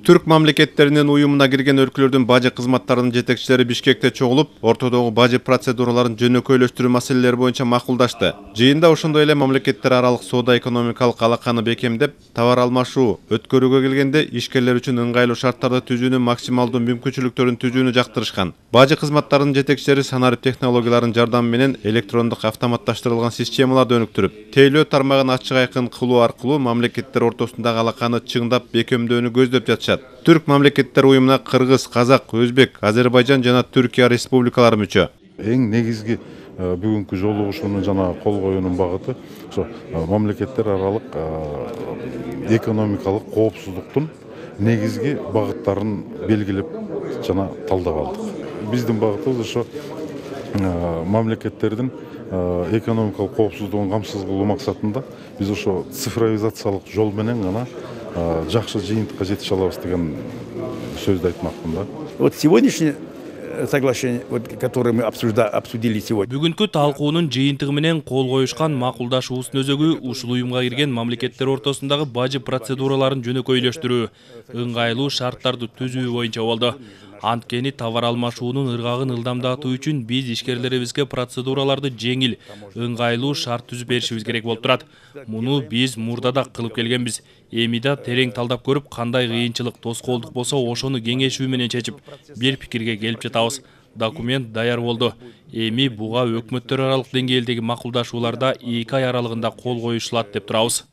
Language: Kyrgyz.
Türk мамлекеттеринин уюмуна кирген өлкөлөрдүн бажы кызматтарынын жетекчилери Бишкекте чогулуп, ортодогу бажы процедураларын жөнөкөйлөштүрүү маселелери боюнча макулдашты. Жыйында ошондой эле мамлекеттер аралык соода экономикалык алаканы бекемдеп, товар алмашуу өткөрүүгө келгенде ишкерлер үчүн ыңгайлуу шарттарды түзүүнүн максималдуу мүмкүнчүлүктөрүн түзүүнү жактырышкан. Бажы кызматтарынын жетекчилери санарип технологияларынын жардамы менен электрондук автоматташтырылган системаларды өнүктүрүп, тейлөө тармагын ачык айкын кылуу аркылуу мамлекеттер ортосундагы алаканы чыңдап бекемдөөнү көздөп жатышат. Түрк мамлекеттер уюмуна Кыргыз, Казак, Өзбек, Азербайжан жана Түркия республикалары мүчө. Эң негизги бүгүнкү жолугушуунун жана кол коюунун багыты ошо мамлекеттер аралык экономикалык коопсуздуктун негизги багыттарын белгилеп жана талдап алдык. Биздин багытыбыз ошо мамлекеттердин экономикалык коопсуздугун камсыз кылуу максатында биз ошо цифровизациялык жол менен гана жакшы жыйынтыкка жетише алабыз деген сөздү айтмакмын да. Вот сегодняшнее соглашение, которое мы обсудили сегодня. Бүгүнкү талкуунун жыйынтыгы менен кол коюшкан макулдашуусунун өзөгү ушул уюмга кирген мамлекеттер ортосундагы бажы процедураларын жөнөкөйлөштүрүү, ыңгайлуу шарттарды түзүү боюнча болду. Анткени товар алмашуунун ыргагын ылдамдатуу үчүн биз ишкерлерибизге процедураларды жеңил, ыңгайлуу шарт түзүп беришибиз керек болуп турат. Муну биз мурда да кылып келгенбиз. Эми да терең талдап көрүп, кандай кыйынчылык, тоскоолдук болсо ошону кеңешүү менен чечип, бир пикирге келип жатабыз. Документ даяр болду. Эми буга өкмөттөр аралык деңгээлдеги макулдашууларда 2 ай аралыгында кол коюшулат деп турабыз.